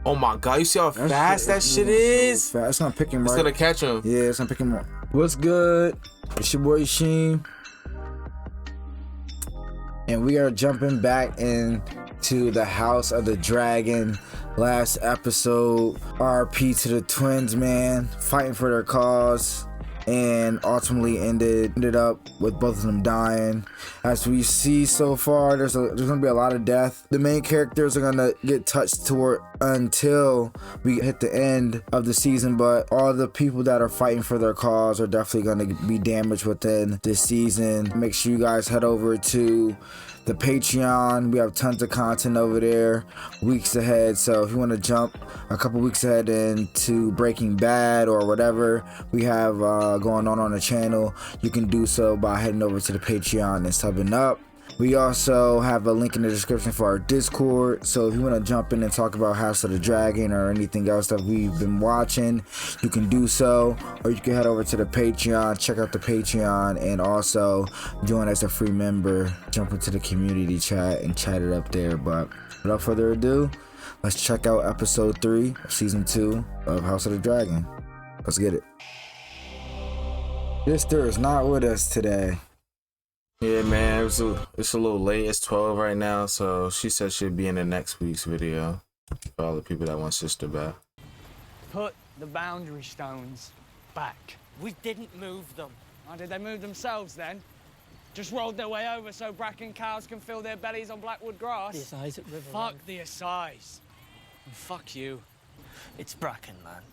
Oh my god, you see how fast that shit moving is? so fast. It's gonna pick him right. It's gonna catch him. Yeah, it's gonna pick him up. What's good? It's your boy Sheem. And we are jumping back into the House of the Dragon. Last episode, RP to the twins, man, fighting for their cause, and ultimately ended up with both of them dying. As we see so far, there's gonna be a lot of death. The main characters are gonna get touched toward until we hit the end of the season, but all the people that are fighting for their cause are definitely gonna be damaged within this season. Make sure you guys head over to the Patreon. We have tons of content over there weeks ahead, so if you want to jump a couple weeks ahead into Breaking Bad or whatever we have going on the channel, you can do so by heading over to the Patreon and subbing up. We also have a link in the description for our Discord, so if you want to jump in and talk about House of the Dragon or anything else that we've been watching, you can do so, or you can head over to the Patreon, check out the Patreon, and also join as a free member. Jump into the community chat and chat it up there. But without further ado, let's check out episode 3 of season 2 of House of the Dragon. Let's get it. Sister is not with us today. Yeah, man, it's a little late. It's 12 right now, so she said she'll be in the next week's video for all the people that want sister back. Put the boundary stones back. We didn't move them. Why did they move themselves then? Just rolled their way over so Bracken cows can fill their bellies on Blackwood grass? The Assize at River. Fuck the Assize. And fuck you. It's Bracken land.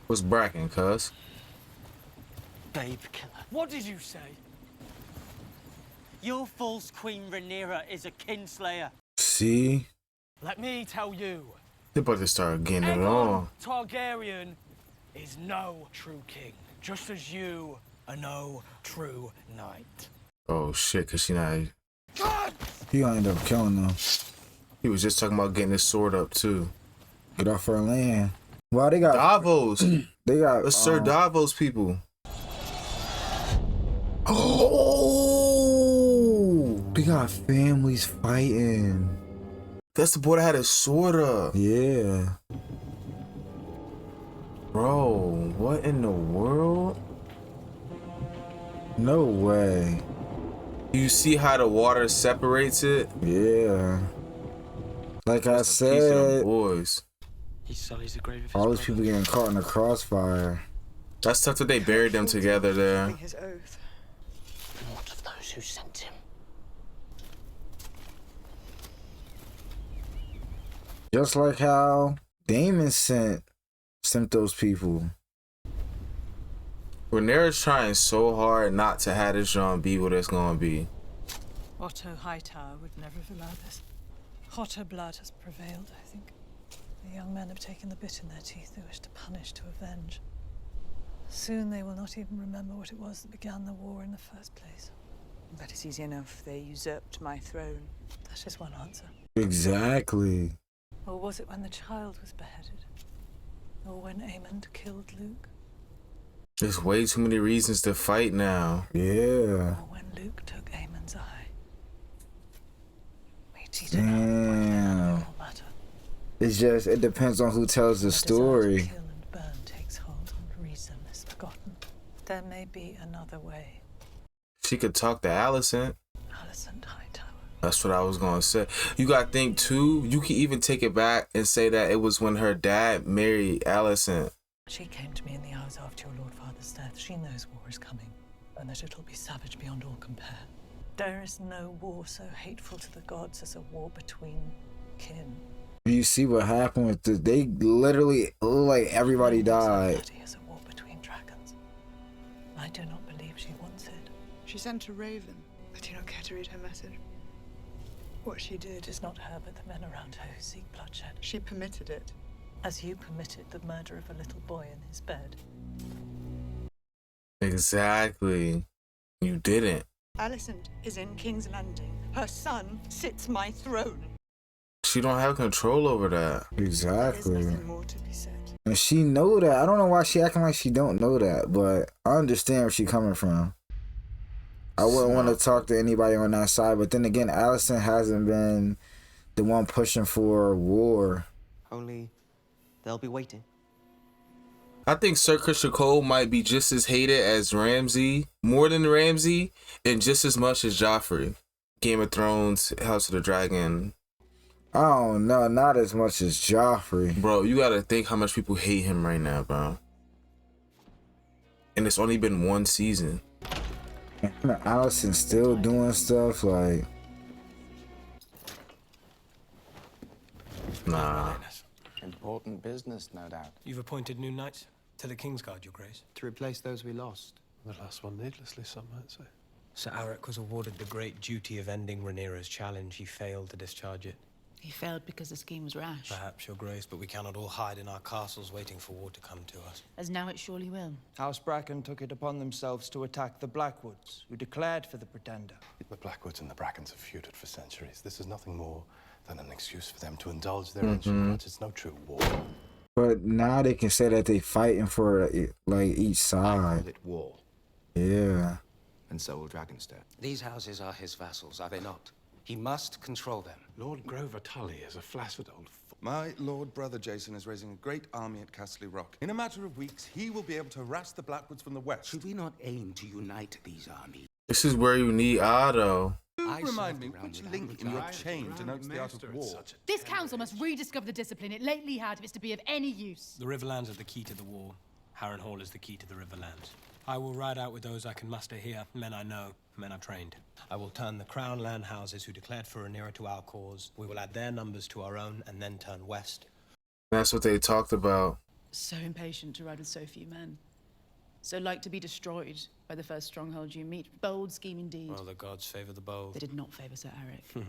What's Bracken, cuz? Babe killer. What did you say? Your false Queen Rhaenyra is a kinslayer. See? Let me tell you. They about to start getting it Aegon on. Targaryen is no true king, just as you are no true knight. Oh shit, cause she not. He gonna end up killing them. He was just talking about getting his sword up too. Get off our land. Well, they got Davos. They got That's Sir Davos people. Oh, they got families fighting. That's the boy that had his sword up. Yeah. Bro, what in the world? No way. You see how the water separates it? Yeah. Like I Piece of them said, boys. He sullies the grave of his all those brother. people getting caught in the crossfire. That's tough that they buried them together there. His oath. And what of those who sent him? Just like how Damon sent those people. Rhaenyra's trying so hard not to have this John be what it's gonna be. Otto Hightower would never have allowed this. Hotter blood has prevailed, I think. The young men have taken the bit in their teeth they wish to punish, to avenge. Soon they will not even remember what it was that began the war in the first place. That is easy enough. They usurped my throne. That is one answer. Exactly. Or was it when the child was beheaded? Or when Aemond killed Luke? There's way too many reasons to fight now. Yeah. Or when Luke took Aemond's eye? We Damn. it all matter. It's just, it depends on who tells the The desire to story. kill and burn takes hold, and reason is forgotten. There may be another way. She could talk to Alicent. Alicent Hightower. That's what I was gonna say. You gotta think too, you can even take it back and say that it was when her dad married Alicent. She came to me in the hours after your Lord Father's death. She knows war is coming, and that it'll be savage beyond all compare. There is no war so hateful to the gods as a war between kin. You see what happened with this? They literally, like, everybody died. That is a war between dragons. I do not believe she wants it. She sent a raven. I do not care to read her message. What she did It is not her, but the men around her who seek bloodshed. she permitted it. As you permitted the murder of a little boy in his bed. Exactly. You didn't. Alicent is in King's Landing. Her son sits my throne. She don't have control over that. There's Exactly. nothing more to be said. And she know that. I don't know why she acting like she don't know that, but I understand where she coming from. I wouldn't want to talk to anybody on that side, but then again, Alicent hasn't been the one pushing for war. Only they'll be waiting. I think Sir Christian Cole might be just as hated as Ramsay, more than Ramsay, and just as much as Joffrey. Game of Thrones, House of the Dragon. I don't know, not as much as Joffrey. Bro, you gotta think how much people hate him right now, bro. And it's only been one season. Allison's still doing stuff like. Nah. Important business, no doubt. You've appointed new knights to the Kingsguard, your grace. To replace those we lost. The last one needlessly, some might say. Sir Alaric was awarded the great duty of ending Rhaenyra's challenge. He failed to discharge it. He failed because the scheme was rash. Perhaps, your grace, but we cannot all hide in our castles waiting for war to come to us. As now it surely will. House Bracken took it upon themselves to attack the Blackwoods, who declared for the Pretender. The Blackwoods and the Brackens have feuded for centuries. This is nothing more than an excuse for them to indulge their ancient grudge. It's no true war. But now they can say that they fighting for like each I side. call it war, Yeah. and so will Dragonstone. These houses are his vassals, are they not? He must control them. Lord Grover Tully is a flaccid old My lord brother Jason is raising a great army at Castle Rock. In a matter of weeks, he will be able to harass the Blackwoods from the west. Should we not aim to unite these armies? This is where you need Otto. Remind me, which link in your chain denotes the art of war? This council must rediscover the discipline it lately had if it's to be of any use. The Riverlands are the key to the war. Harrenhal is the key to the Riverlands. I will ride out with those I can muster here, men I know, men I've trained. I will turn the crown land houses who declared for Rhaenyra to our cause. We will add their numbers to our own and then turn west. That's what they talked about. So impatient to ride with so few men. So like to be destroyed by the first stronghold you meet. Bold scheme indeed. Well, the gods favor the bold. They did not favor Sir Eric.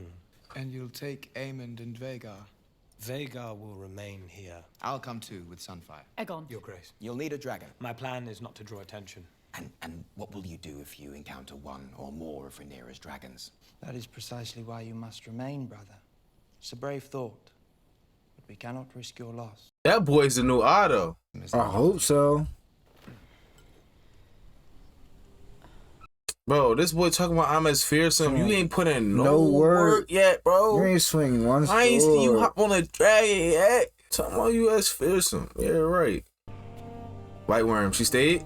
And you'll take Aemond and Vhagar. Vhagar will remain here. I'll come too with Sunfire. Egon. Your grace. You'll need a dragon. My plan is not to draw attention. And what will you do if you encounter one or more of Rhaenyra's dragons? That is precisely why you must remain, brother. It's a brave thought, but we cannot risk your loss. That boy's the new Otto. I hope so. Bro, this boy talking about I'm as fearsome. You ain't put in no work. work yet, bro. You ain't swing one sword. I ain't see you hop on a dragon yet. Talking about you as fearsome. Yeah, right. White Worm, she stayed?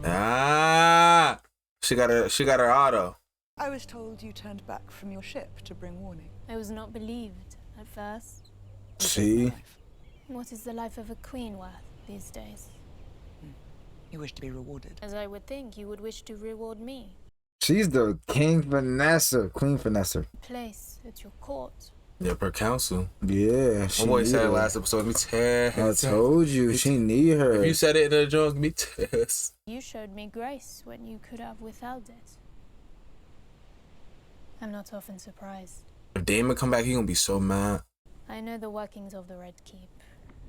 Ah, she got her Otto. I was told you turned back from your ship to bring warning. I was not believed at first. See? What is the life of a queen worth these days? You wish to be rewarded. As I would think, you would wish to reward me. She's the King Vanessa, Queen Vanessa. Place at your court. Yeah, per council. Yeah, My boy said last episode, me test. I told you, she need her. If you said it in the joke, me test. You showed me grace when you could have withheld it. I'm not often surprised. If Damon come back, he gonna be so mad. I know the workings of the Red Keep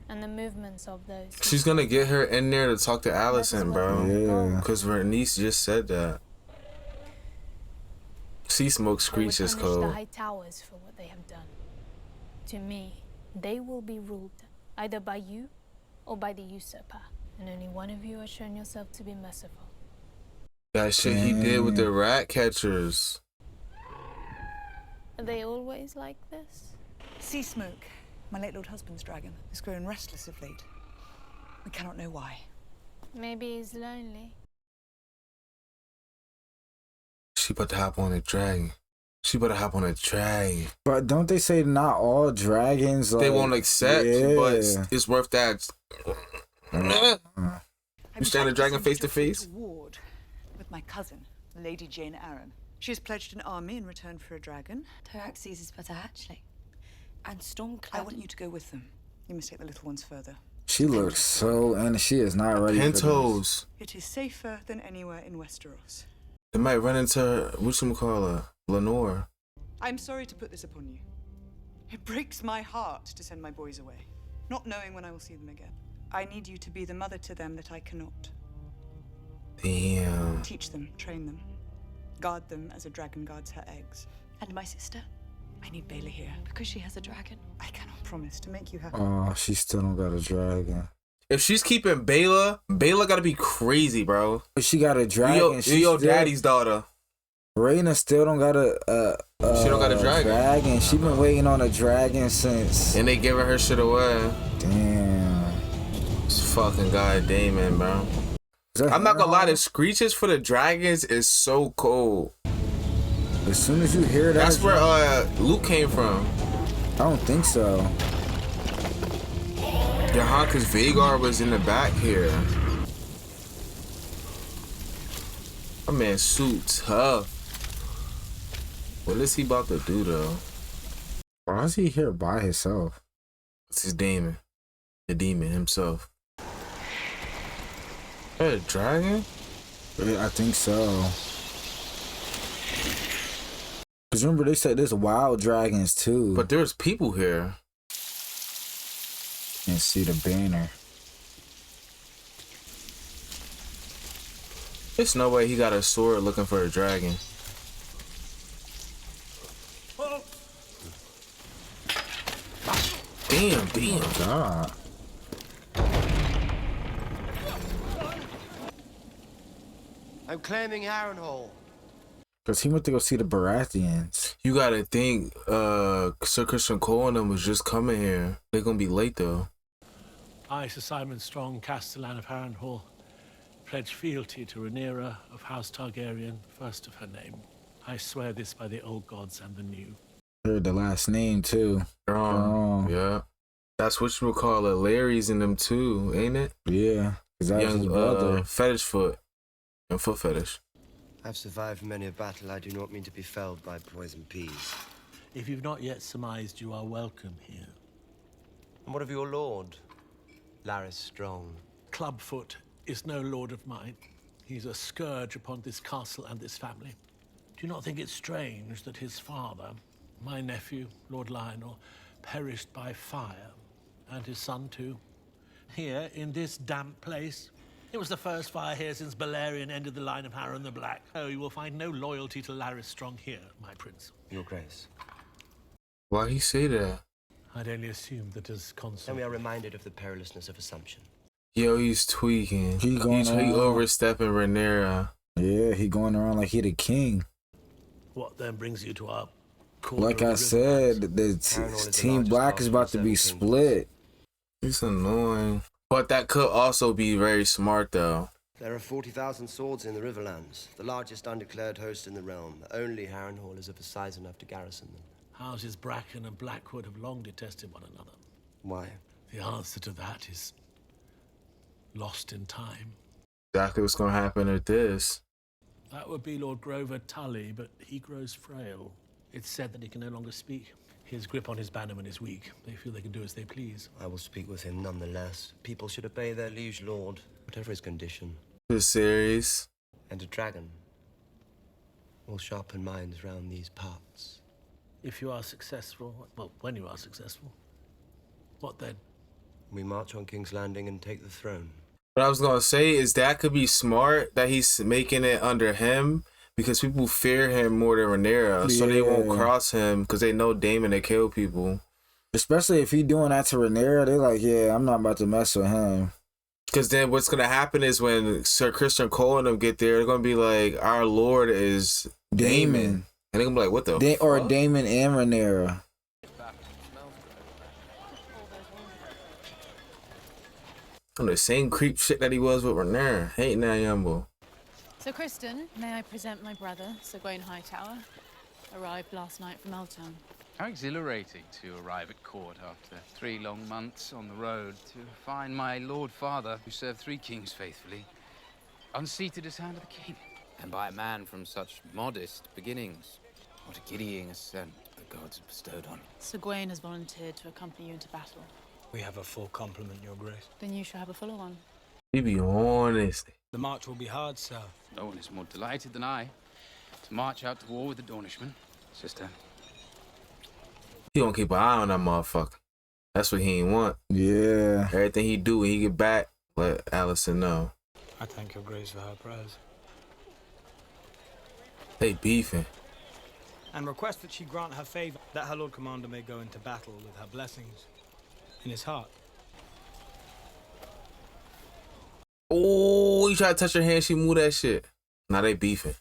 and the movements of those. She's gonna get her in there to talk to Allison, bro. Yeah. Because her niece just said that. Sea Smoke Screech is the cold. High Towers for what they have done. To me, they will be ruled either by you or by the usurper. And only one of you has shown yourself to be merciful. That shit he did with the rat catchers. Are they always like this? Sea Smoke, my late lord husband's dragon, has grown restless of late. We cannot know why. Maybe he's lonely. She about to hop on a dragon. She about to hop on a dragon. But don't they say not all dragons? They won't accept, but it's worth that. You stand a dragon face to face? Ward with my cousin, Lady Jane Arryn. She has pledged an army in return for a dragon. Taxis is but a hatchling. And Stormcloud. I want you to go with them. You must take the little ones further. She looks so, and she is not ready for Pintos. It is safer than anywhere in Westeros. They might run into, whatchamacallit, Lenore. I'm sorry to put this upon you. It breaks my heart to send my boys away, not knowing when I will see them again. I need you to be the mother to them that I cannot. Damn. Teach them, train them, guard them as a dragon guards her eggs. And my sister? I need Baela here. Because she has a dragon. I cannot promise to make you happy. Oh, she still don't got a dragon. If she's keeping Baela gotta be crazy, bro. If she got a dragon, Yo, daddy's daughter. Rhaena still don't got She don't got a dragon. She been waiting on a dragon since. And they giving her shit away. Damn. It's fucking goddamn, bro. I'm not gonna lie, the screeches for the dragons is so cold. As soon as you hear that, that's where Luke came from. I don't think so. Yeah, cause Vagar was in the back here. My man suit tough. What is he about to do though? Why is he here by himself? It's his demon. The demon himself. A dragon? Yeah, I think so. Cause remember they said there's wild dragons too. But there's people here. Can't see the banner. There's no way he got a sword looking for a dragon. Damn. Oh, God. I'm claiming Harrenhal. Cause he went to go see the Baratheons. You gotta think, Sir Christian Cole and them was just coming here. They're gonna be late though. I, Sir Simon Strong, Castellan of Harrenhal, pledge fealty to Rhaenyra of House Targaryen, first of her name. I swear this by the old gods and the new. Heard the last name too. Yeah. That's what you would call it. Larry's in them too, ain't it? Yeah. Cause that was his brother. Fetish foot. And foot fetish. I've survived many a battle. I do not mean to be felled by poison peas. If you've not yet surmised, you are welcome here. And what of your lord, Larys Strong? Clubfoot is no lord of mine. He's a scourge upon this castle and this family. Do you not think it strange that his father, my nephew, Lord Lionel, perished by fire, and his son too, here in this damp place? It was the first fire here since Balerion ended the line of Harren the Black. Oh, you will find no loyalty to Larys Strong here, my prince. Your grace. Why he say that? I'd only assumed that as consort. And we are reminded of the perilousness of assumption. Yo, he's tweaking. He overstepping Rhaenyra. Yeah, he going around like he the king. What then brings you to our court? Like I said, the Team Black is about to be split. It's annoying. But that could also be very smart, though. There are 40,000 swords in the Riverlands, the largest undeclared host in the realm. Only Harrenhal is of a size enough to garrison them. Houses Bracken and Blackwood have long detested one another. Why? The answer to that is lost in time. Exactly what's going to happen at this. That would be Lord Grover Tully, but he grows frail. It's said that he can no longer speak. His grip on his bannerman is weak. They feel they can do as they please. I will speak with him nonetheless. People should obey their liege lord, whatever his condition. This series. And a dragon will sharpen minds round these parts. If you are successful, well, when you are successful, what then? We march on King's Landing and take the throne. What I was going to say is that could be smart that he's making it under him because people fear him more than Rhaenyra, so they won't cross him because they know Daemon to kill people. Especially if he doing that to Rhaenyra, they're like, yeah, I'm not about to mess with him. Because then what's going to happen is when Sir Christian Cole and them get there, they're going to be like, our lord is Daemon. And they're going to be like, what the fuck? Or Daemon and Rhaenyra. On the same creep shit that he was with Rhaenyra. Hating that young boy. So, Kristen, may I present my brother, Sir Gawain Hightower? Arrived last night from Eltown. How exhilarating to arrive at court after 3 long months on the road to find my Lord Father, who served 3 kings faithfully, unseated as hand of the king. And by a man from such modest beginnings. What a giddying ascent the gods have bestowed on him. Sir Gawain has volunteered to accompany you into battle. We have a full complement, Your Grace. Then you shall have a fuller one. He be honest. The march will be hard, sir. No one is more delighted than I to march out to war with the Dornishmen. Sister. He gonna keep an eye on that motherfucker. That's what he ain't want. Yeah. Everything he do when he get back, let Allison know. I thank Your Grace for her prayers. They beefing. And request that she grant her favor, that her Lord Commander may go into battle with her blessings in his heart. Oh, you try to touch her hand, she move that shit. Now they beefing.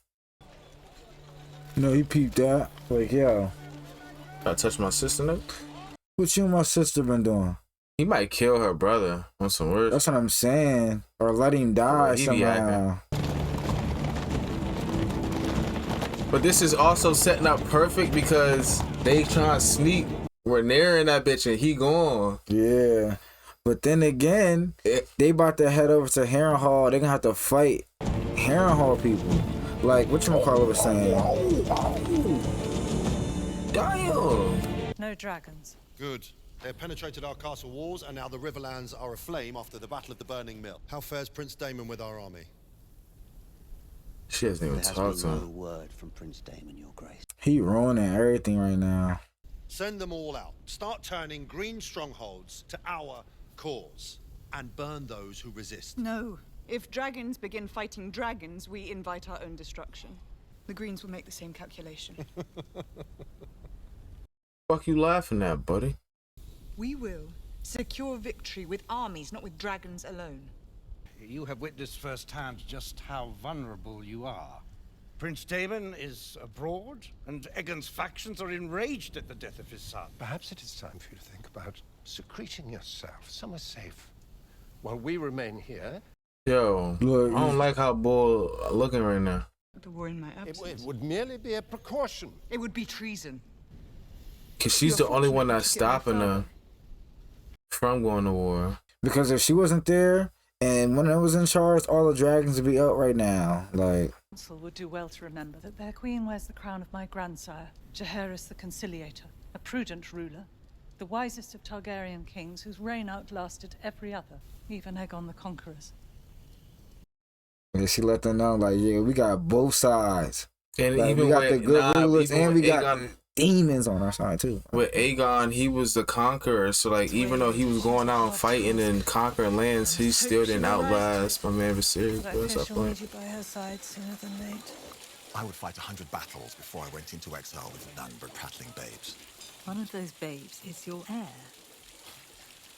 No, he peeped that. Like, yo. I touched my sister, nigga. What you and my sister been doing? He might kill her brother on some words. That's what I'm saying. Or let him die somehow. But this is also setting up perfect because they trying to sneak Rhaenyra in that bitch and he gone. Yeah. But then again, they about to head over to Harrenhal. They gonna have to fight Harrenhal people. Like, whatchamacallit was saying. Damn. No dragons. Good. They have penetrated our castle walls, and now the Riverlands are aflame after the Battle of the Burning Mill. How fares Prince Daemon with our army? She hasn't even talked to him. No word from Prince Daemon, Your Grace. He ruining everything right now. Send them all out. Start turning green strongholds to our cause, and burn those who resist. No. If dragons begin fighting dragons, we invite our own destruction. The Greens will make the same calculation. Fuck you laughing at, buddy? We will secure victory with armies, not with dragons alone. You have witnessed firsthand just how vulnerable you are. Prince Daemon is abroad, and Aegon's factions are enraged at the death of his son. Perhaps it is time for you to think about secreting yourself somewhere safe, while we remain here. Yo, look, I don't like how Bull looking right now. The war in my absence. It would merely be a precaution. It would be treason. Cause she's the only one that's stopping her from going to war. Because if she wasn't there, and when I was in charge, all the dragons would be out right now. Like, Council would do well to remember that their queen wears the crown of my grandsire, Jaehaerys the Conciliator, a prudent ruler, the wisest of Targaryen kings whose reign outlasted every other, even Aegon the Conqueror's. and she let them know, like, yeah, we got both sides. And like, even we got with, the good rulers, and we got Aegon, demons on our side too. with Aegon, he was the conqueror. So like, even though he was going out and fighting and conquering lands, he still didn't outlast my man Viserys. But I What's fear that she'll point? need you by her side sooner than late. I would fight 100 battles before I went into exile with none but prattling babes. One of those babes is your heir.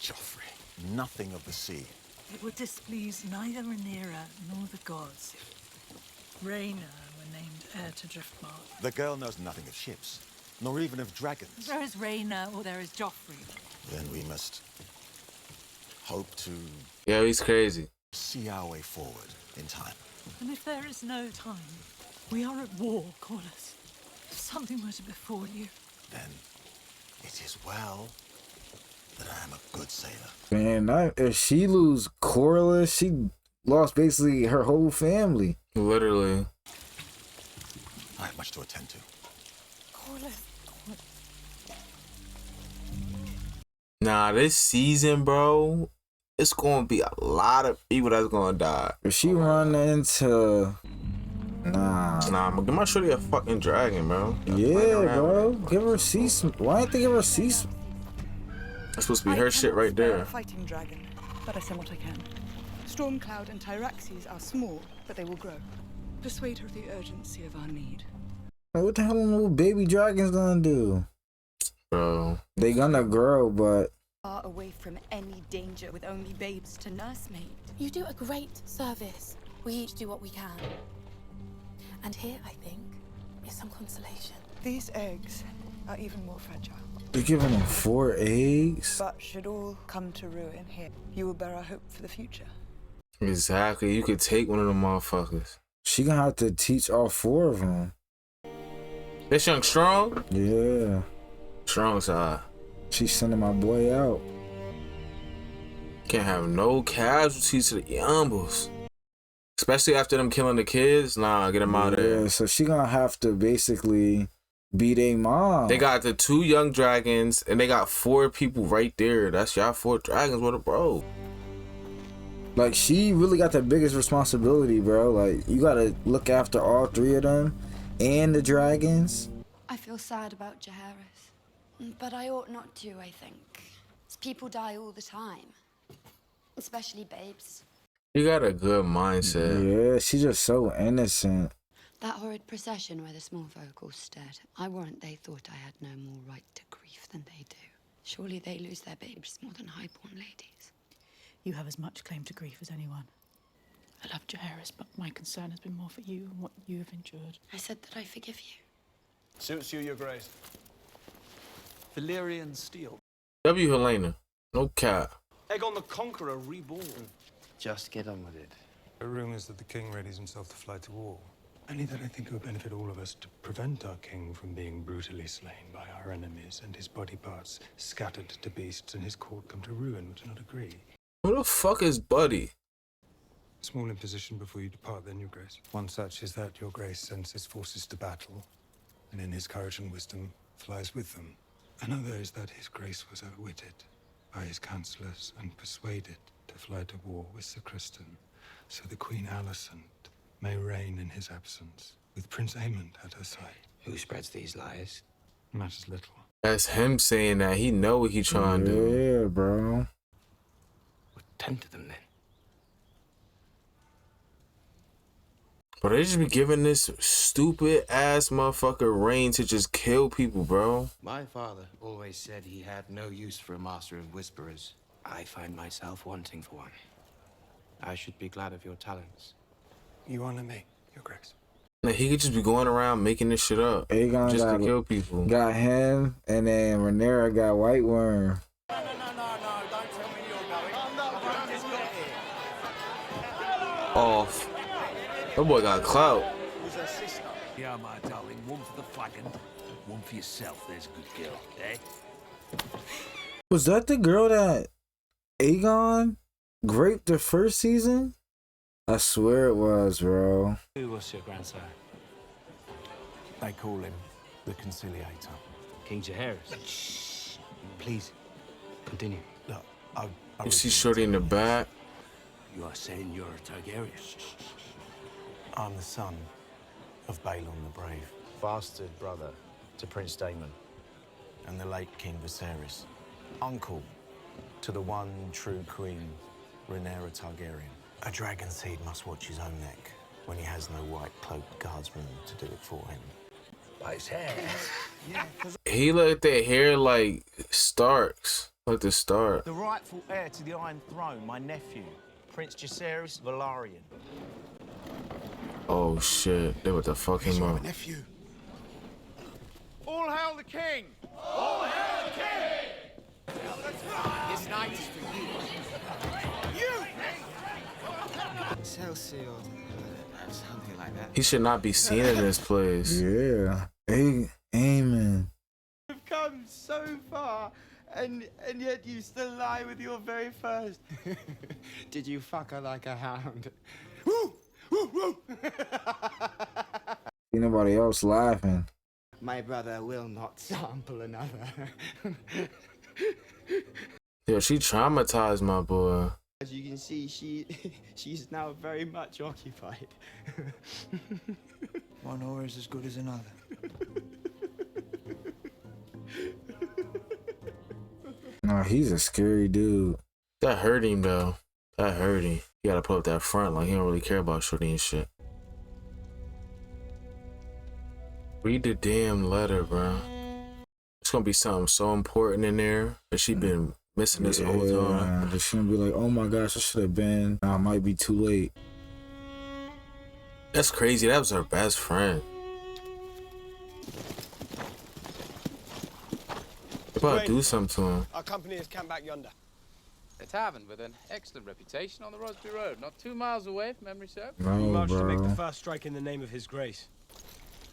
Joffrey, nothing of the sea. It would displease neither Rhaenyra nor the gods if Rhaena were named heir to Driftmark. The girl knows nothing of ships, nor even of dragons. There is Rhaena or there is Joffrey. Then we must hope to Yeah, he's crazy. see our way forward in time. And if there is no time, we are at war, Corlys. If something were to befall you, Then it is well that I am a good sailor. Man, if she lose Corlys, she lost basically her whole family. Literally. I have much to attend to. Corlys. Nah, this season, bro, it's gonna be a lot of people that's gonna die. If she run into, nah, I'm gonna give my shorty a fucking dragon, bro. Yeah, bro, give her cease. Why didn't they give her cease? That's supposed to be her shit right there. A fighting dragon, but I send what I can. Stormcloud and Tyraxes are small, but they will grow. Persuade her of the urgency of our need. Like, what the hell are little baby dragons gonna do? Bro, they gonna grow, but Far away from any danger with only babes to nursemaid. You do a great service. We each do what we can. And here, I think, is some consolation. These eggs are even more fragile. you're giving them 4 eggs. But should all come to ruin here, you will bear our hope for the future. exactly. You could take one of them motherfuckers. She gonna have to teach all 4 of them. This young strong? Yeah. Strong side. She's sending my boy out. Can't have no casualties to the Yambos. Especially after them killing the kids. Nah, get them out of there. Yeah, so she gonna have to basically be their mom. They got the 2 young dragons and they got 4 people right there. That's y'all 4 dragons with a bro. Like, she really got the biggest responsibility, bro. Like, you gotta look after all 3 of them and the dragons. I feel sad about Jaehaerys, but I ought not to, I think. People die all the time, especially babes. You got a good mindset. Yeah, she's just so innocent. That horrid procession where the small folk all stared. I warrant they thought I had no more right to grief than they do. Surely they lose their babes more than highborn ladies. You have as much claim to grief as anyone. I love Jaehaerys, but my concern has been more for you and what you have endured. I said that I forgive you. Suits you, Your Grace. Valyrian steel. W. Helena. No cap. Aegon the Conqueror reborn. Just get on with it. There are rumors that the king readies himself to fly to war. Only that I think it would benefit all of us to prevent our king from being brutally slain by our enemies and his body parts scattered to beasts and his court come to ruin. Would you not agree? Who the fuck is Buddy? Small imposition before you depart, then, Your Grace. One such is that Your Grace sends his forces to battle, and in his courage and wisdom flies with them. Another is that his Grace was outwitted by his councillors and persuaded to fly to war with Sir Criston, so the Queen Alicent may reign in his absence, with Prince Aemond at her side. Who spreads these lies? Matters little. That's him saying that. He know what he trying to do. Yeah, bro. Tend to them, then. But they just be giving this stupid ass motherfucker reign to just kill people, bro. My father always said he had no use for a master of whisperers. I find myself wanting for one. I should be glad of your talents. You honor me, Your Grace. Like, he could just be going around making this shit up. Aegon just got, to kill people. Got him, and then Rhaenyra got White Worm. Off. That boy got clout. Yeah, my darling. One for the flagon, one for yourself. There's a good girl, eh? Was that the girl that Aegon raped the first season? I swear it was, bro. Who was your grandsire? They call him the Conciliator. King Jaehaerys. Shh. Please, continue. Look, You see Shorty in the back? You are saying you're a Targaryen? I'm the son of Balon the Brave. Bastard brother to Prince Daemon. And the late King Viserys. Uncle to the one true queen, Rhaenyra Targaryen. A dragon seed must watch his own neck when he has no white-cloaked guardsman to do it for him. By his hair. He looked at hair like Starks. Like the Stark. The rightful heir to the Iron Throne, my nephew, Prince Jaehaerys Velaryon. Oh shit, they what the fuck him up. Nephew. All hail the king! All hail the king! This night is for you. Excelsior. Something like that. He should not be seen in this place. Yeah. Amen. You've come so far, and yet you still lie with your very first. Did you fuck her like a hound? Woo! Woo! Woo! Ain't nobody else laughing. My brother will not sample another. Yo, she traumatized my boy. As you can see, she's now very much occupied. One whore is as good as another. Nah, he's a scary dude. That hurt him though. That hurt him. You gotta put up that front like he don't really care about Shorty and shit. Read the damn letter, bro. It's gonna be something so important in there that she been missing this whole time. She's gonna be like, oh my gosh, I should have been. Nah, it might be too late. That's crazy. That was her best friend. They about to do something to him. Our company is camped back yonder. A tavern with an excellent reputation on the Rosby Road, not 2 miles away, if memory serves. We march to make the first strike in the name of His Grace.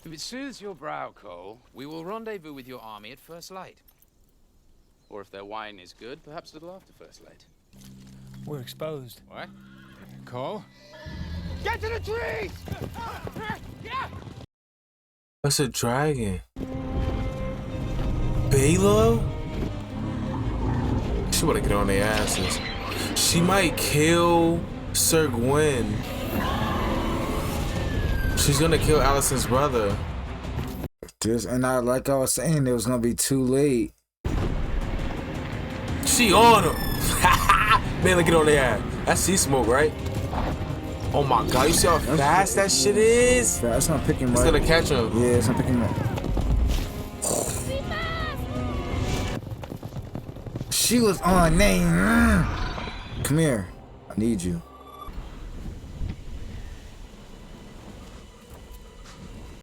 If it soothes your brow, Cole, we will rendezvous with your army at first light. Or if their wine is good, perhaps a little after first light. We're exposed. What? Cole? Get to the trees! That's a dragon. Balo? She wanna get on their asses. She might kill Sir Gwyn. She's gonna kill Alicent's brother. And like I was saying, it was gonna be too late. She on him. Man, look at on their ass. That's sea smoke, right? Oh my god, you see how fast that shit is? That's not picking him up. It's gonna catch him. Yeah, it's not picking him up. She was on name. Come here. I need you.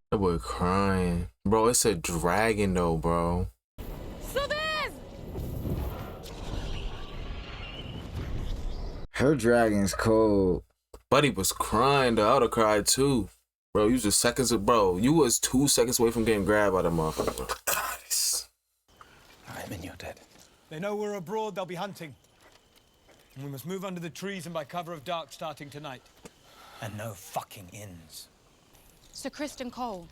That boy crying. Bro, it's a dragon though, bro. Her dragon's cold. Buddy was crying though. I would have cried too. Bro, you was just seconds of bro. You was 2 seconds away from getting grabbed by the motherfucker, bro. I'm in your debt. They know we're abroad, they'll be hunting. And we must move under the trees and by cover of dark starting tonight. And no fucking inns. Sir Kristen Cole.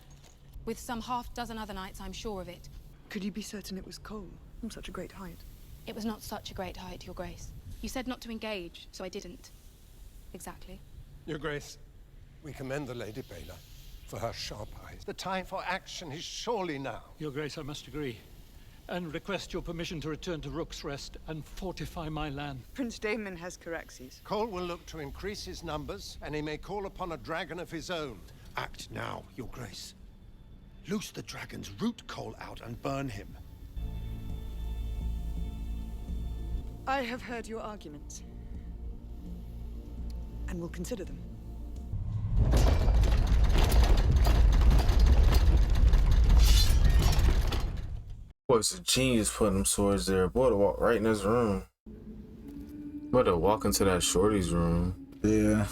With some half-dozen other knights, I'm sure of it. Could you be certain it was Cole from such a great height? It was not such a great height, Your Grace. You said not to engage, so I didn't. Exactly. Your Grace, we commend the Lady Baela for her sharp eyes. The time for action is surely now. Your Grace, I must agree. And request your permission to return to Rook's Rest and fortify my land. Prince Damon has Caraxes. Cole will look to increase his numbers, and he may call upon a dragon of his own. Act now, Your Grace. Loose the dragons, root Cole out, and burn him. I have heard your arguments. And will consider them. Boy, it's a genius putting them swords there. Boy, to walk right in his room. Boy, to walk into that shorty's room. Yeah.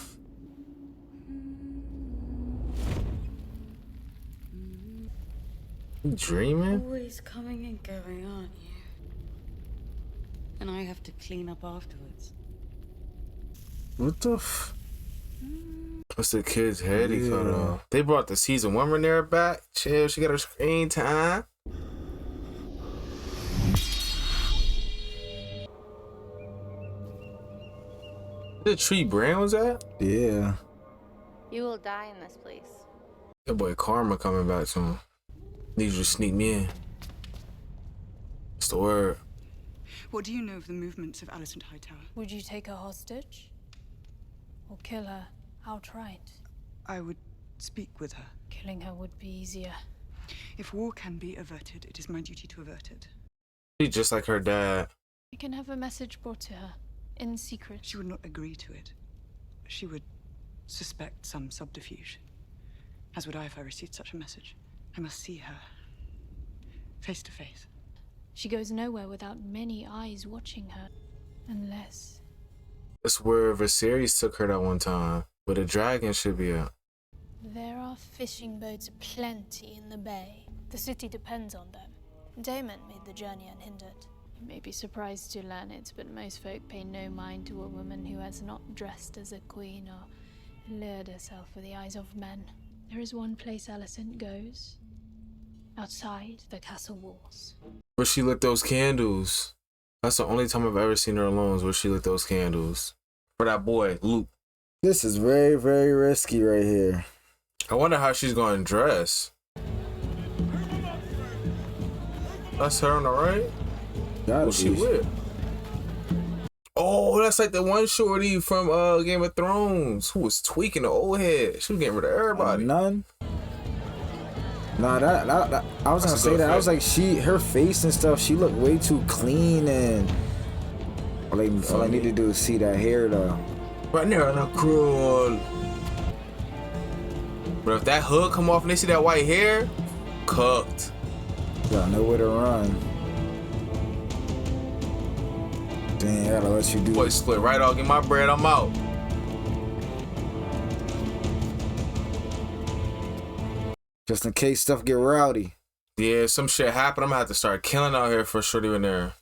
You dreaming? Always coming and going, aren't you? And I have to clean up afterwards. What the f? What's the kid's head he cut off? They brought the season 1 Rhaenyra back. Chill, she got her screen time. The tree Bran was at? Yeah. You will die in this place. That boy Karma coming back to him. Need you to sneak me in. It's the word. What do you know of the movements of Alicent Hightower? Would you take her hostage? Or kill her outright? I would speak with her. Killing her would be easier. If war can be averted, it is my duty to avert it. She's just like her dad. You can have a message brought to her, in secret. She would not agree to it. She would suspect some subterfuge. As would I if I received such a message. I must see her. Face to face. She goes nowhere without many eyes watching her. Unless... That's where Viserys took her that one time. Where the dragon should be at. There are fishing boats aplenty in the bay. The city depends on them. Daemon made the journey unhindered. You may be surprised to learn it, but most folk pay no mind to a woman who has not dressed as a queen or lured herself with the eyes of men. There is one place Alicent goes. Outside the castle walls. Where she lit those candles. That's the only time I've ever seen her alone is where she lit those candles. For that boy, Luke. This is very, very risky right here. I wonder how she's going to dress. That's her on the right? Who's she with? Oh, that's like the one shorty from Game of Thrones who was tweaking the old head. She was getting rid of everybody. None. Nah, that I was gonna say that. I was like, her face and stuff, she looked way too clean, and all I need to do is see that hair though. Right there, that cruel. But if that hood come off and they see that white hair, cooked. Got nowhere to run. Dang, I gotta let you do. Boy, split right off. Get my bread. I'm out. Just in case stuff get rowdy. Yeah, if some shit happen, I'm gonna have to start killing out here for sure. Even there.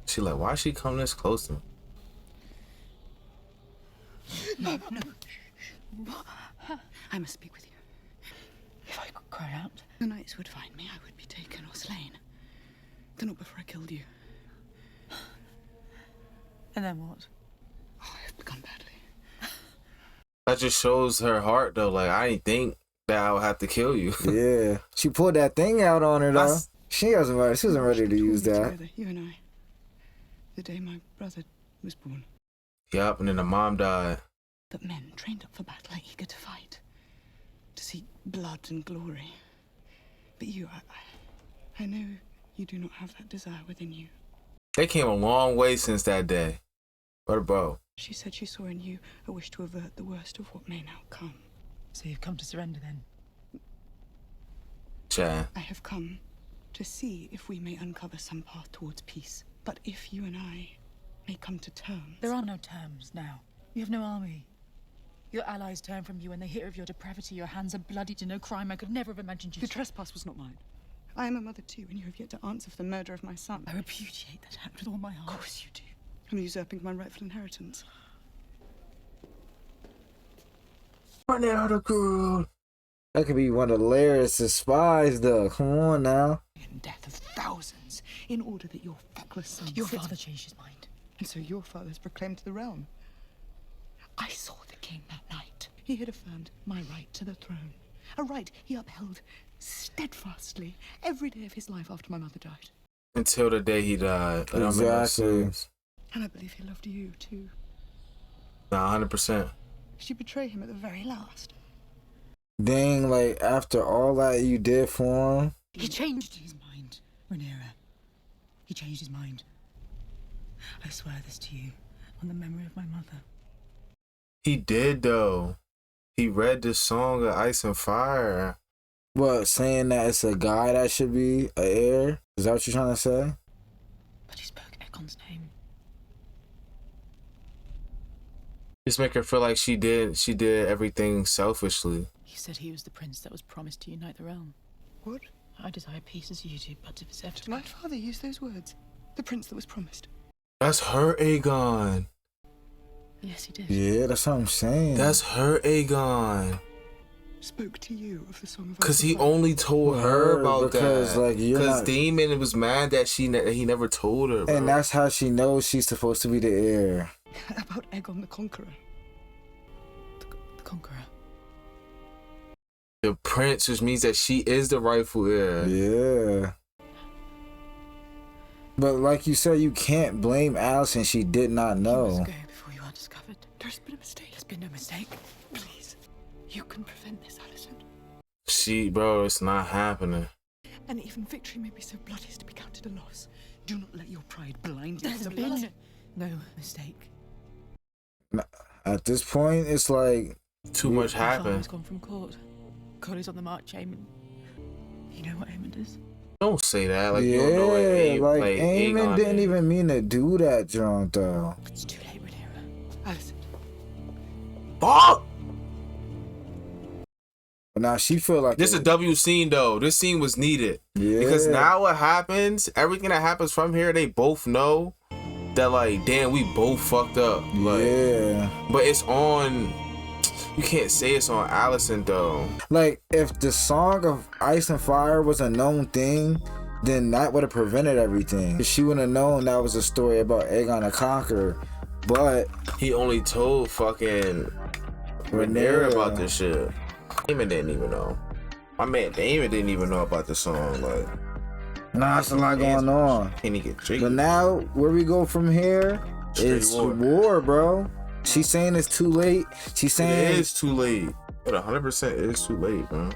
She like, why she come this close to me? No. I must speak with you. If I could cry out. The knights would find me, I would be taken or slain. Though not before I killed you. And then what? Oh, I've begun badly. That just shows her heart though. Like, I didn't think that I would have to kill you. Yeah. She pulled that thing out on her though. She wasn't ready to use that. Together, you and I. The day my brother was born. Yup, and then the mom died. But men trained up for battle are eager to fight. To seek blood and glory. But you, I know you do not have that desire within you. They came a long way since that day. What about? She said she saw in you a wish to avert the worst of what may now come. So you've come to surrender then? Chad. I have come to see if we may uncover some path towards peace. But if you and I may come to terms... There are no terms now. You have no army. Your allies turn from you when they hear of your depravity. Your hands are bloody to no crime. I could never have imagined you... The trespass was not mine. I am a mother too, and you have yet to answer for the murder of my son. I repudiate that act with all my heart. Of course you do. I'm usurping my rightful inheritance. That could be one of Lair's spies, though. Come on now. And death of thousands, in order that your feckless son... Your father changed his mind. And so your father has proclaimed to the realm. I saw the king that night. He had affirmed my right to the throne. A right he upheld steadfastly every day of his life after my mother died. Until the day he died. That don't make no sense. And I believe he loved you too. Nah, 100%. Did you betray him at the very last? Dang, like, after all that you did for him. He changed his mind, Rhaenyra. He changed his mind. I swear this to you, on the memory of my mother. He did, though. He read the song of Ice and Fire. What, saying that it's a guy that should be an heir? Is that what you're trying to say? But he spoke Aegon's name. Just make her feel like she did everything selfishly. He said he was the prince that was promised to unite the realm. What? I desire peace as you do, but if it's ever... Did my father use those words? The prince that was promised? That's her Aegon. Yes, he did. Yeah, that's what I'm saying. That's her Aegon. Spoke to you of the song of... Cause he only told her about because, that. Like, Cause Daemon was mad that he never told her. Bro. And that's how she knows she's supposed to be the heir. About Aegon the Conqueror. The Conqueror. The prince, which means that she is the rightful heir. Yeah. But like you said, you can't blame Alicent. She did not know. You must go before you are discovered. There's been a mistake. There's been no mistake. Please, you can prevent this, Alicent. Bro, it's not happening. And even victory may be so bloody as to be counted a loss. Do not let your pride blind you. There's been no mistake. At this point, it's like... Too much happened. My father's gone from court. Collie's on the march, Aemon. You know what Aemon is? Don't say that. Like, yeah, you don't know what like Aemon didn't even mean to do that, John, though. It's too late, Rhaenyra. Alicent. Fuck! But now she feel like... This is a W scene, though. This scene was needed. Yeah. Because now what happens, everything that happens from here, they both know that, like, damn, we both fucked up. Like, yeah. But it's on... You can't say it's on Alicent, though. Like, if the song of Ice and Fire was a known thing, then that would have prevented everything. She wouldn't have known that was a story about Aegon the Conqueror. But... he only told fucking Rhaenyra about this shit. Daemon didn't even know. My man Daemon didn't even know about the song. Like, nah, that's a lot going on. Can he get tricky? But now, where we go from here is war, bro. She's saying it's too late. She's saying it is too late. But 100% is too late, bro.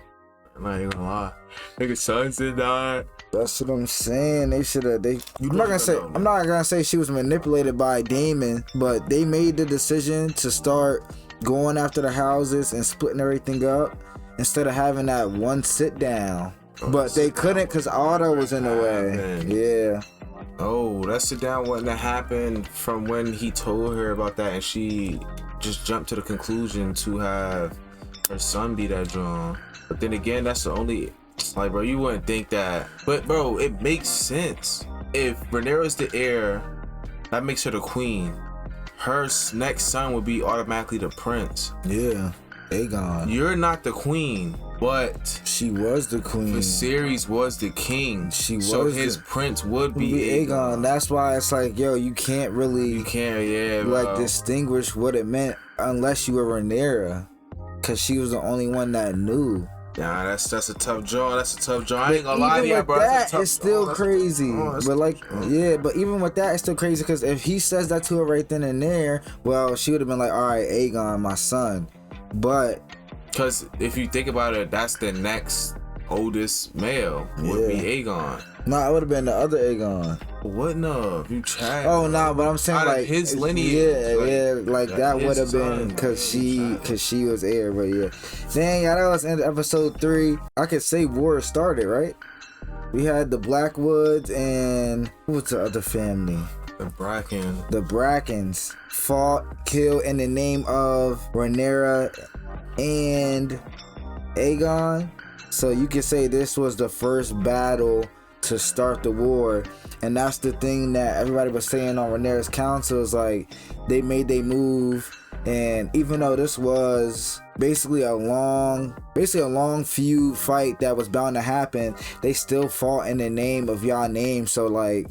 I'm not even gonna lie. Nigga, sons did die. That's what I'm saying. They should have. I'm not gonna say she was manipulated by Daemon, but they made the decision to start going after the houses and splitting everything up instead of having that one sit down. But they couldn't because Otto was in the way. Yeah. Oh, that sit down wouldn't have happened from when he told her about that, and she just jumped to the conclusion to have her son be that John. But then again, that's the only, like, bro, you wouldn't think that. But bro, it makes sense. If Rhaenyra's the heir, that makes her the queen. Her next son would be automatically the prince. Yeah, Aegon. You're not the queen, but she was the queen. Viserys was the king. So his prince would be Aegon. That's why it's like, yo, you can't really, like, distinguish what it meant unless you were Rhaenyra, cause she was the only one that knew. Nah, that's a tough draw. That's a tough draw. I ain't gonna lie to you, bro. That it's still crazy. But like, yeah, but even with that, it's still crazy because if he says that to her right then and there, well, she would have been like, all right, Aegon, my son. But because if you think about it, that's the next oldest male would be Aegon. Nah, it would have been the other Aegon. What no? You tried. Oh nah, but I'm saying out like of his lineage. like that would have been because she was heir. But yeah, dang, that was in episode 3. I could say war started, right? We had the Blackwoods and what's the other family? The Bracken. The Brackens fought, killed in the name of Rhaenyra and Aegon. So you could say this was the first battle to start the war. And that's the thing that everybody was saying on Rhaenyra's council is like they made their move. And even though this was basically a long feud fight that was bound to happen, they still fought in the name of y'all name. So like,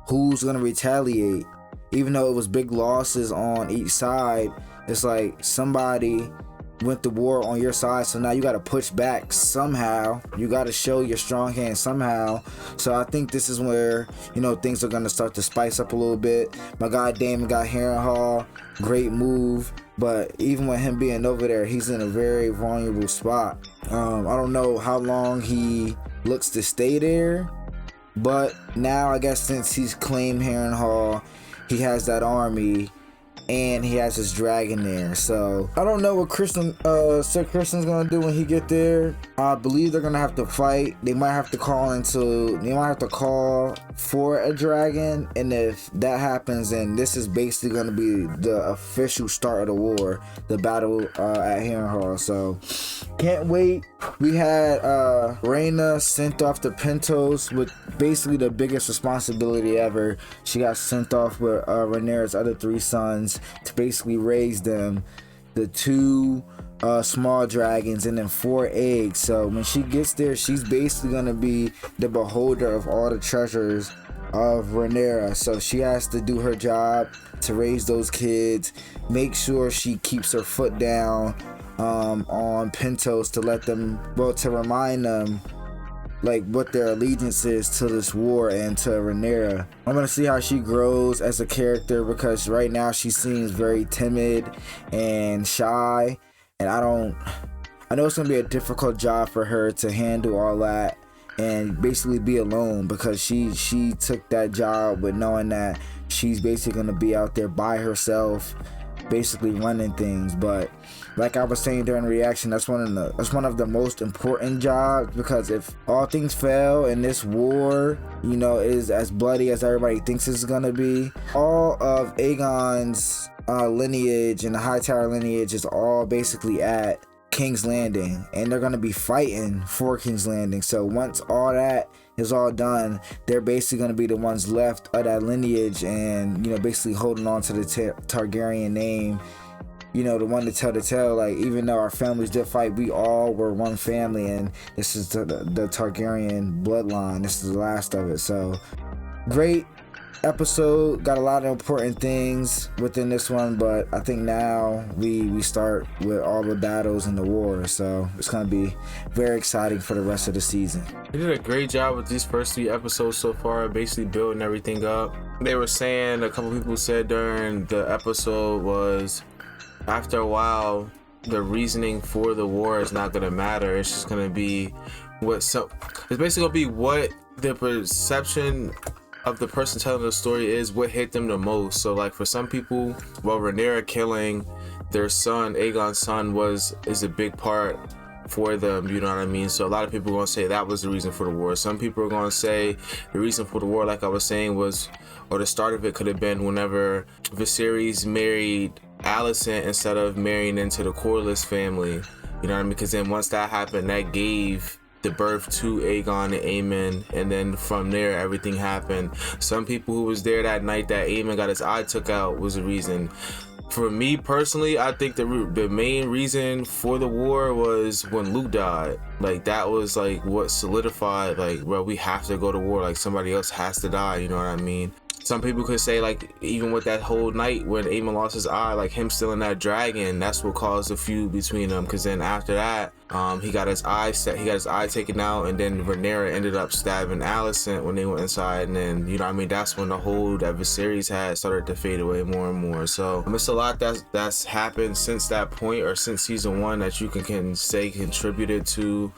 who's gonna retaliate? Even though it was big losses on each side, it's like somebody went to war on your side, so now you got to push back somehow. You got to show your strong hand somehow. So I think this is where, you know, things are going to start to spice up a little bit. My guy Damon got Harrenhal, great move, but even with him being over there, he's in a very vulnerable spot. I don't know how long he looks to stay there, but now I guess since he's claimed Harrenhal, he has that army and he has his dragon there. So I don't know what Sir Kristen's gonna do when he get there. I believe they're gonna have to fight. They might have to call for a dragon, and if that happens, then this is basically gonna be the official start of the war, the battle at Harrenhal. So can't wait. We had Rhaena sent off to Pentos with basically the biggest responsibility ever. She got sent off with Rhaenyra's other 3 sons to basically raise them, the 2 small dragons and then 4 eggs. So when she gets there, she's basically gonna be the beholder of all the treasures of Rhaenyra. So she has to do her job to raise those kids, make sure she keeps her foot down on Pentos to let them, to remind them like what their allegiance is to this war and to Rhaenyra. I'm gonna see how she grows as a character, because right now she seems very timid and shy, and I know it's gonna be a difficult job for her to handle all that and basically be alone, because she took that job with knowing that she's basically gonna be out there by herself, basically running things. But like I was saying during reaction, that's one of the most important jobs, because if all things fail and this war, you know, is as bloody as everybody thinks it's gonna be, all of Aegon's lineage and the Hightower lineage is all basically at King's Landing, and they're gonna be fighting for King's Landing. So once all that is all done, they're basically gonna be the ones left of that lineage, and you know, basically holding on to the Targaryen name. You know, the one to tell the tale. Like, even though our families did fight, we all were one family, and this is the Targaryen bloodline. This is the last of it. So great episode, got a lot of important things within this one, but I think now we start with all the battles and the war, so it's gonna be very exciting for the rest of the season. They did a great job with these first 3 episodes so far, basically building everything up. They were saying, a couple people said during the episode was, after a while, the reasoning for the war is not gonna matter. It's just gonna be it's basically gonna be what the perception of the person telling the story is, what hit them the most. So like for some people, Rhaenyra killing their son, Aegon's son, is a big part for them, you know what I mean? So a lot of people are gonna say that was the reason for the war. Some people are gonna say the reason for the war, like I was saying, was, or the start of it could have been whenever Viserys married Alicent instead of marrying into the Corlys family, you know what I mean? Because then once that happened, that gave the birth to Aegon and Aemon, and then from there everything happened. Some people who was there that night that Aemon got his eye took out was the reason. For me personally, I think the main reason for the war was when Luke died. Like, that was like what solidified, like, well, we have to go to war, like somebody else has to die, you know what I mean? Some people could say, like, even with that whole night when Aemon lost his eye, like him stealing that dragon, that's what caused the feud between them. Because then after that, he got his eye taken out, and then Rhaenyra ended up stabbing Alicent when they went inside, and then, you know what I mean, that's when the whole that Viserys had started to fade away more and more. So it's a lot that's happened since that point, or since season 1, that you can say contributed to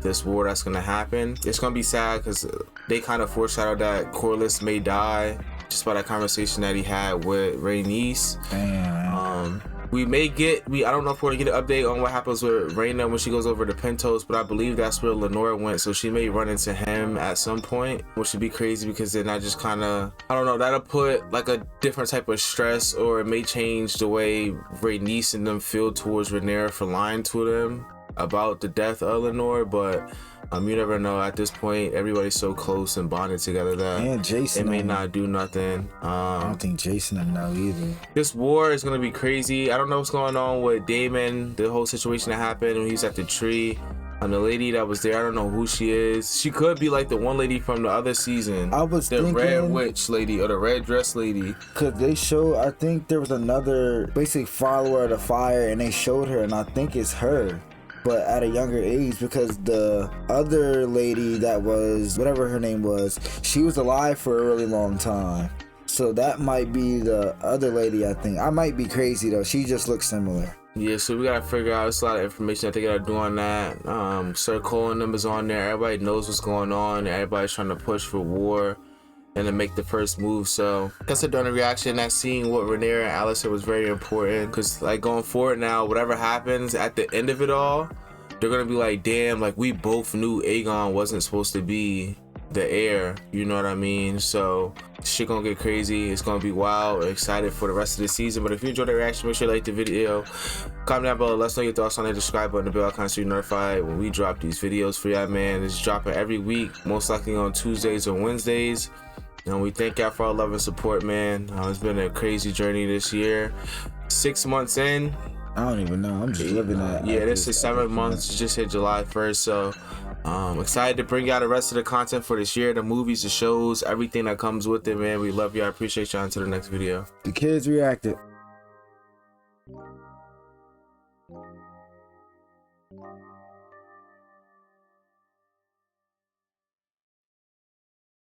this war that's gonna happen. It's gonna be sad because they kind of foreshadowed that Corlys may die just by that conversation that he had with Rhaenys. Damn. We may get, I don't know if we're gonna get an update on what happens with Rhaena when she goes over to Pentos, but I believe that's where Lenore went, so she may run into him at some point, which would be crazy because then I just kind of, I don't know, that'll put like a different type of stress, or it may change the way Rhaenys and them feel towards Rhaenyra for lying to them about the death of Lenore. But you never know. At this point, everybody's so close and bonded together that Jason, it may not do nothing. I don't think Jason will know either. This war is gonna be crazy. I don't know what's going on with Damon, the whole situation that happened when he was at the tree. And the lady that was there, I don't know who she is. She could be like the one lady from the other season. I was the thinking, red witch lady or the red dress lady. Cause they showed, I think there was another basic follower of the fire, and they showed her, and I think it's her, but at a younger age, because the other lady that was, whatever her name was, she was alive for a really long time. So that might be the other lady, I think. I might be crazy though. She just looks similar. Yeah, so we gotta figure out, it's a lot of information that they gotta do on that. Sir Cole and them is on there. Everybody knows what's going on. Everybody's trying to push for war and to make the first move. So that's a done reaction. That seeing what Rhaenyra and Alistair was very important, because like going forward now, whatever happens at the end of it all, they're gonna be like, damn, like we both knew Aegon wasn't supposed to be the heir, you know what I mean? So shit gonna get crazy. It's gonna be wild. We're excited for the rest of the season. But if you enjoyed the reaction, make sure you like the video, comment down below, let us know your thoughts on it, subscribe button, the bell icon so you're notified when we drop these videos for y'all, man. It's dropping every week, most likely on Tuesdays or Wednesdays. And we thank y'all for all love and support, man. It's been a crazy journey this year. 6 months in, I don't even know. I'm just living that. Yeah, this is 7 months. Just hit July 1st. So excited to bring y'all the rest of the content for this year, the movies, the shows, everything that comes with it, man. We love y'all. I appreciate y'all. Until the next video. The kids reacted.